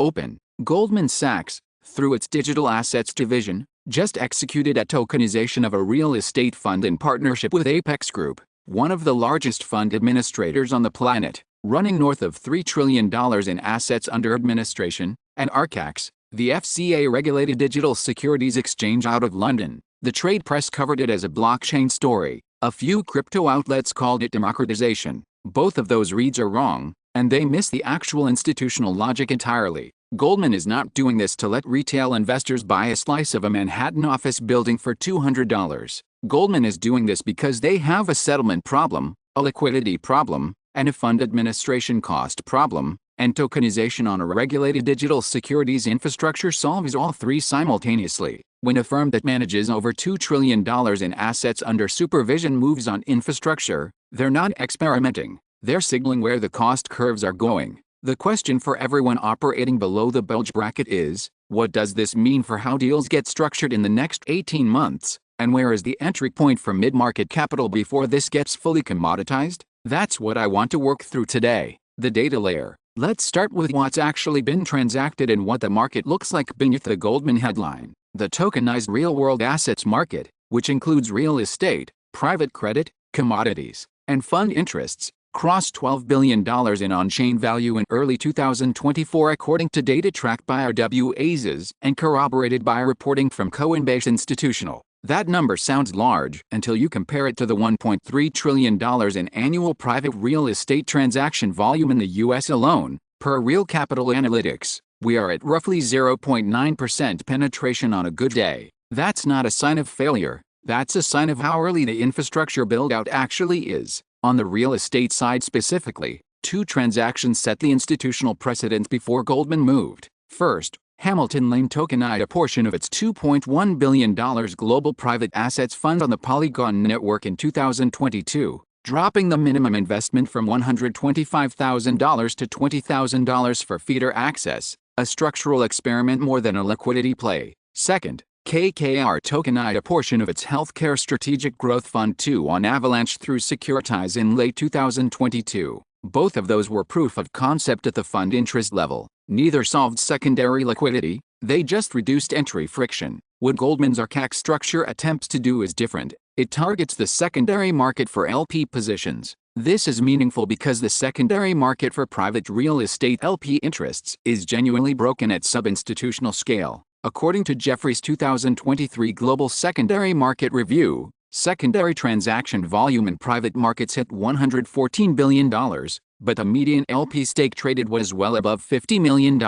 Open. Goldman Sachs, through its digital assets division, just executed a tokenization of a real estate fund in partnership with Apex Group, one of the largest fund administrators on the planet, running north of $3 trillion in assets under administration, and Archax, the FCA-regulated digital securities exchange out of London. The trade press covered it as a blockchain story. A few crypto outlets called it democratization. Both of those reads are wrong, and they miss the actual institutional logic entirely. Goldman is not doing this to let retail investors buy a slice of a Manhattan office building for $200. Goldman is doing this because they have a settlement problem, a liquidity problem, and a fund administration cost problem, and tokenization on a regulated digital securities infrastructure solves all three simultaneously. When a firm that manages over $2 trillion in assets under supervision moves on infrastructure, they're not experimenting, they're signaling where the cost curves are going. The question for everyone operating below the bulge bracket is, what does this mean for how deals get structured in the next 18 months, and where is the entry point for mid-market capital before this gets fully commoditized? That's what I want to work through today, the data layer. Let's start with what's actually been transacted and what the market looks like beneath the Goldman headline. The tokenized real-world assets market, which includes real estate, private credit, commodities, and fund interests, crossed $12 billion in on-chain value in early 2024 according to data tracked by RWAs and corroborated by reporting from Coinbase Institutional. That number sounds large until you compare it to the $1.3 trillion in annual private real estate transaction volume in the US alone, per Real Capital Analytics. We are at roughly 0.9% penetration on a good day. That's not a sign of failure, that's a sign of how early the infrastructure build-out actually is. On the real estate side specifically, two transactions set the institutional precedent before Goldman moved. First, Hamilton Lane tokenized a portion of its $2.1 billion global private assets fund on the Polygon network in 2022, dropping the minimum investment from $125,000 to $20,000 for feeder access, a structural experiment more than a liquidity play. Second, KKR tokenized a portion of its Healthcare Strategic Growth Fund 2 on Avalanche through Securitize in late 2022. Both of those were proof of concept at the fund interest level. Neither solved secondary liquidity, they just reduced entry friction. What Goldman's Archax structure attempts to do is different. It targets the secondary market for LP positions. This is meaningful because the secondary market for private real estate LP interests is genuinely broken at sub-institutional scale. According to Jefferies' 2023 Global Secondary Market Review, secondary transaction volume in private markets hit $114 billion, but the median LP stake traded was well above $50 million,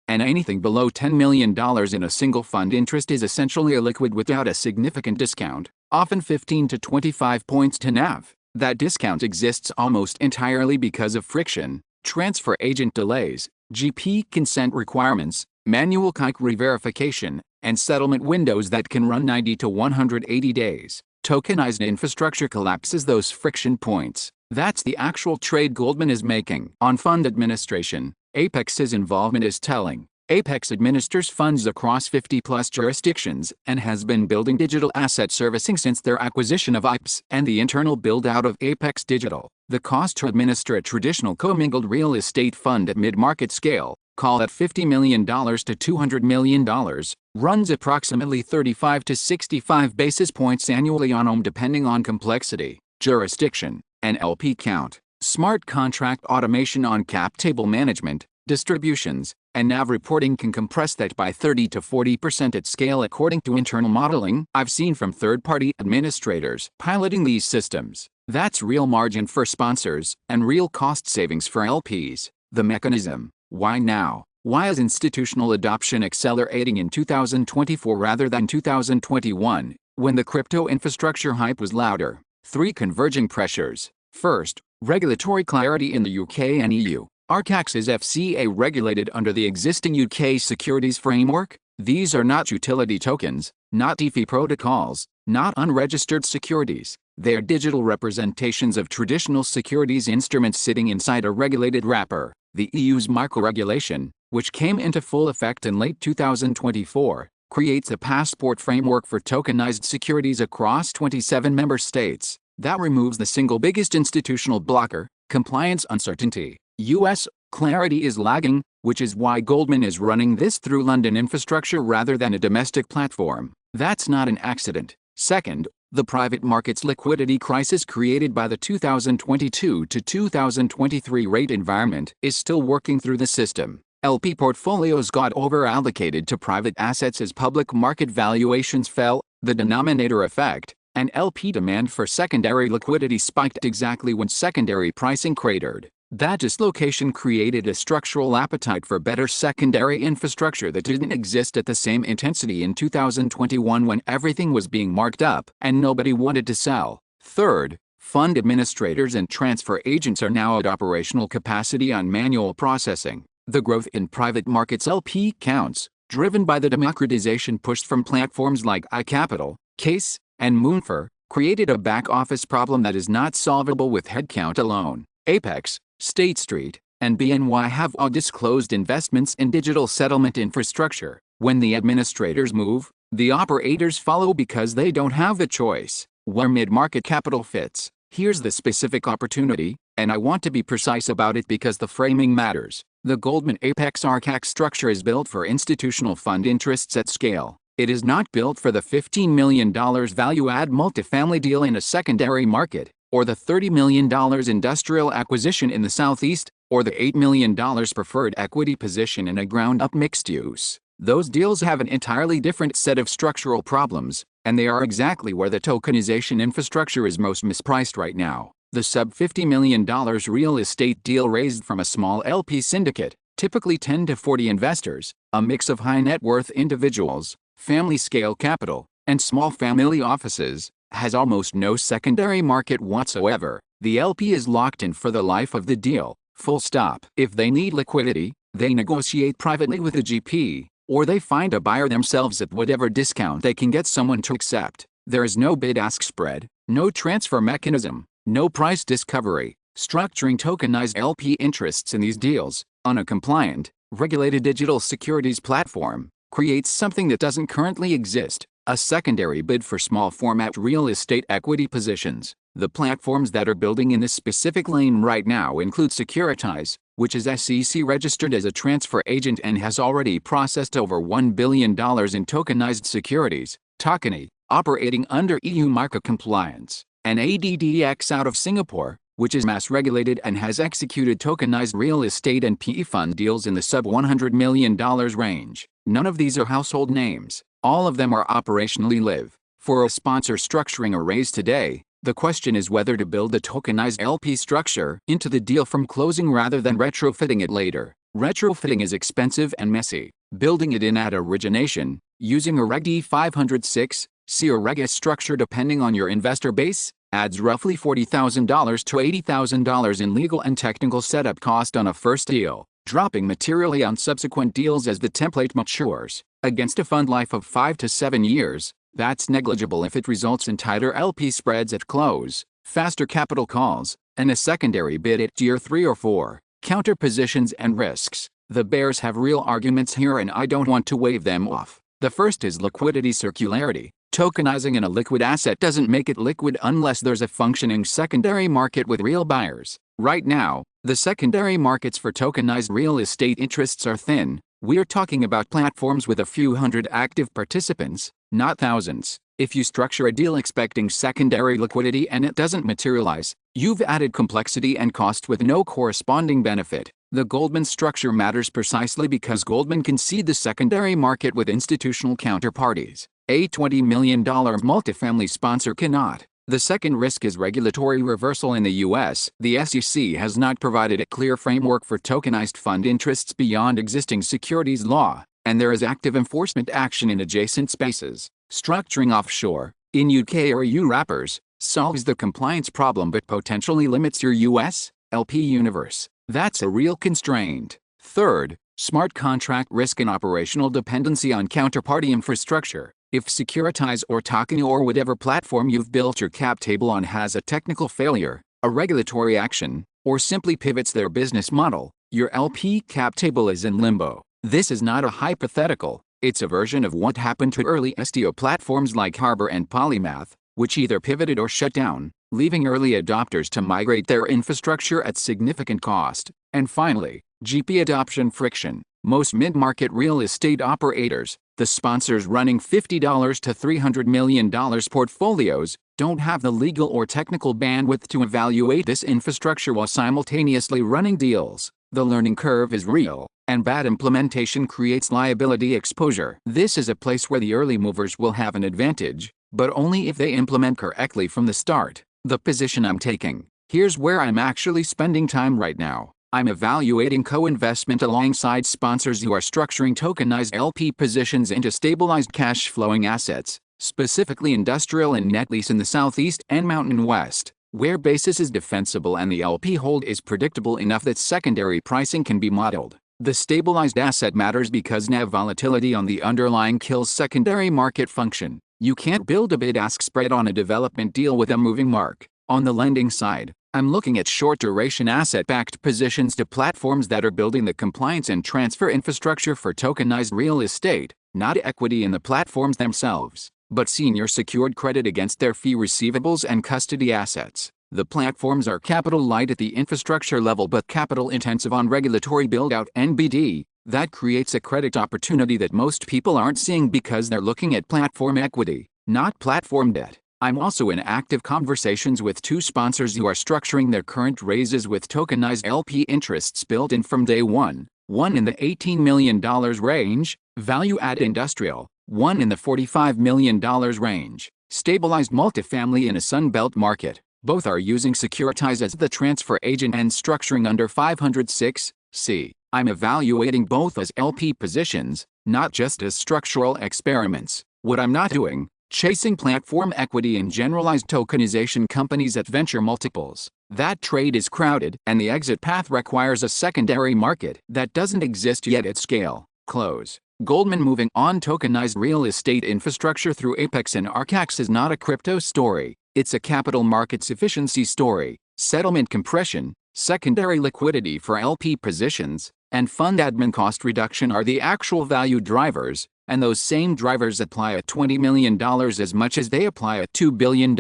and anything below $10 million in a single fund interest is essentially illiquid without a significant discount, often 15 to 25 points to NAV. That discount exists almost entirely because of friction, transfer agent delays, GP consent requirements, manual KYC re-verification, and settlement windows that can run 90 to 180 days. Tokenized infrastructure collapses those friction points. That's the actual trade Goldman is making. On fund administration, Apex's involvement is telling. Apex administers funds across 50-plus jurisdictions and has been building digital asset servicing since their acquisition of IPS and the internal build-out of Apex Digital. The cost to administer a traditional commingled real estate fund at mid-market scale, call it $50 million to $200 million, runs approximately 35 to 65 basis points annually on OM depending on complexity, jurisdiction, and LP count. Smart contract automation on cap table management, distributions, and NAV reporting can compress that by 30 to 40% at scale according to internal modeling I've seen from third-party administrators piloting these systems. That's real margin for sponsors and real cost savings for LPs. The mechanism. Why now? Why is institutional adoption accelerating in 2024 rather than 2021, when the crypto infrastructure hype was louder? Three converging pressures. First, regulatory clarity in the UK and EU. Archax is FCA regulated under the existing UK securities framework. These are not utility tokens, not DeFi protocols, not unregistered securities. They are digital representations of traditional securities instruments sitting inside a regulated wrapper. The EU's micro-regulation, which came into full effect in late 2024, creates a passport framework for tokenized securities across 27 member states. That removes the single biggest institutional blocker, compliance uncertainty. US clarity is lagging, which is why Goldman is running this through London infrastructure rather than a domestic platform. That's not an accident. Second, the private markets liquidity crisis created by the 2022 to 2023 rate environment is still working through the system. LP portfolios got over-allocated to private assets as public market valuations fell, the denominator effect, and LP demand for secondary liquidity spiked exactly when secondary pricing cratered. That dislocation created a structural appetite for better secondary infrastructure that didn't exist at the same intensity in 2021 when everything was being marked up and nobody wanted to sell. Third, fund administrators and transfer agents are now at operational capacity on manual processing. The growth in private markets LP counts, driven by the democratization push from platforms like iCapital, Case, and Moonfur, created a back-office problem that is not solvable with headcount alone. Apex, State Street, and BNY have all disclosed investments in digital settlement infrastructure. When the administrators move, the operators follow because they don't have the choice. Where mid-market capital fits, here's the specific opportunity, and I want to be precise about it because the framing matters. The Goldman Apex Archax structure is built for institutional fund interests at scale. It is not built for the $15 million value-add multifamily deal in a secondary market, or the $30 million industrial acquisition in the Southeast, or the $8 million preferred equity position in a ground-up mixed-use. Those deals have an entirely different set of structural problems, and they are exactly where the tokenization infrastructure is most mispriced right now. The sub-$50 million real estate deal raised from a small LP syndicate, typically 10 to 40 investors, a mix of high-net-worth individuals, family-scale capital, and small family offices, has almost no secondary market whatsoever. The LP is locked in for the life of the deal, full stop. If they need liquidity, they negotiate privately with the GP, or they find a buyer themselves at whatever discount they can get someone to accept. There is no bid-ask spread, no transfer mechanism, no price discovery. Structuring tokenized LP interests in these deals, on a compliant, regulated digital securities platform, creates something that doesn't currently exist, a secondary bid for small format real estate equity positions. The platforms that are building in this specific lane right now include Securitize, which is SEC registered as a transfer agent and has already processed over $1 billion in tokenized securities, Tokenized, operating under EU market compliance, and ADDX out of Singapore, which is mass regulated and has executed tokenized real estate and PE fund deals in the sub-$100 million range. None of these are household names. All of them are operationally live. For a sponsor structuring a raise today, the question is whether to build the tokenized LP structure into the deal from closing rather than retrofitting it later. Retrofitting is expensive and messy. Building it in at origination, using a Reg D 506(c) or Reg S structure depending on your investor base, adds roughly $40,000 to $80,000 in legal and technical setup cost on a first deal, dropping materially on subsequent deals as the template matures. Against a fund life of 5 to 7 years, that's negligible if it results in tighter LP spreads at close, faster capital calls, and a secondary bid at year 3 or 4. Counter positions and risks. The bears have real arguments here and I don't want to wave them off. The first is liquidity circularity. Tokenizing in a liquid asset doesn't make it liquid unless there's a functioning secondary market with real buyers. Right now, the secondary markets for tokenized real estate interests are thin. We're talking about platforms with a few hundred active participants, not thousands. If you structure a deal expecting secondary liquidity and it doesn't materialize, you've added complexity and cost with no corresponding benefit. The Goldman structure matters precisely because Goldman can seed the secondary market with institutional counterparties. A $20 million multifamily sponsor cannot. The second risk is regulatory reversal in the U.S. The SEC has not provided a clear framework for tokenized fund interests beyond existing securities law, and there is active enforcement action in adjacent spaces. Structuring offshore, in UK or EU wrappers, solves the compliance problem but potentially limits your U.S. LP universe. That's a real constraint. Third, smart contract risk and operational dependency on counterparty infrastructure. If Securitize or Token or whatever platform you've built your cap table on has a technical failure, a regulatory action, or simply pivots their business model, your LP cap table is in limbo. This is not a hypothetical, it's a version of what happened to early STO platforms like Harbor and Polymath, which either pivoted or shut down, leaving early adopters to migrate their infrastructure at significant cost. And finally, GP adoption friction. Most mid-market real estate operators, the sponsors running $50 to $300 million portfolios, don't have the legal or technical bandwidth to evaluate this infrastructure while simultaneously running deals. The learning curve is real, and bad implementation creates liability exposure. This is a place where the early movers will have an advantage, but only if they implement correctly from the start. The position I'm taking. Here's where I'm actually spending time right now. I'm evaluating co-investment alongside sponsors who are structuring tokenized LP positions into stabilized cash-flowing assets, specifically industrial and net lease in the Southeast and Mountain West, where basis is defensible and the LP hold is predictable enough that secondary pricing can be modeled. The stabilized asset matters because NAV volatility on the underlying kills secondary market function. You can't build a bid-ask spread on a development deal with a moving mark. On the lending side, I'm looking at short-duration asset-backed positions to platforms that are building the compliance and transfer infrastructure for tokenized real estate, not equity in the platforms themselves, but senior secured credit against their fee receivables and custody assets. The platforms are capital light at the infrastructure level but capital intensive on regulatory build-out (NBD). That creates a credit opportunity that most people aren't seeing because they're looking at platform equity, not platform debt. I'm also in active conversations with two sponsors who are structuring their current raises with tokenized LP interests built in from day one in the $18 million range, value-add industrial, one in the $45 million range, stabilized multifamily in a Sunbelt market. Both are using Securitize as the transfer agent and structuring under 506(c). I'm evaluating both as LP positions, not just as structural experiments. What I'm not doing, chasing platform equity in generalized tokenization companies at venture multiples. That trade is crowded, and the exit path requires a secondary market that doesn't exist yet at scale. Close. Goldman moving on tokenized real estate infrastructure through Apex and Archax is not a crypto story. It's a capital markets efficiency story. Settlement compression, secondary liquidity for LP positions, and fund admin cost reduction are the actual value drivers, and those same drivers apply at $20 million as much as they apply at $2 billion.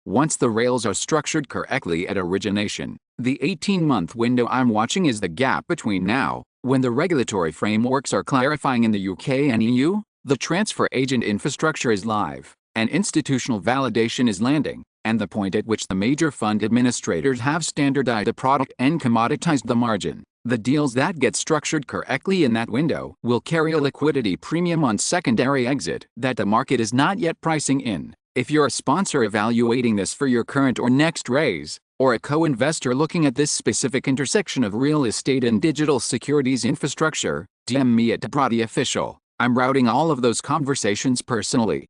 Once the rails are structured correctly at origination, the 18-month window I'm watching is the gap between now, when the regulatory frameworks are clarifying in the UK and EU, the transfer agent infrastructure is live, and institutional validation is landing, and the point at which the major fund administrators have standardized the product and commoditized the margin. The deals that get structured correctly in that window will carry a liquidity premium on secondary exit that the market is not yet pricing in. If you're a sponsor evaluating this for your current or next raise, or a co-investor looking at this specific intersection of real estate and digital securities infrastructure, DM me at @DeBrody Official. I'm routing all of those conversations personally.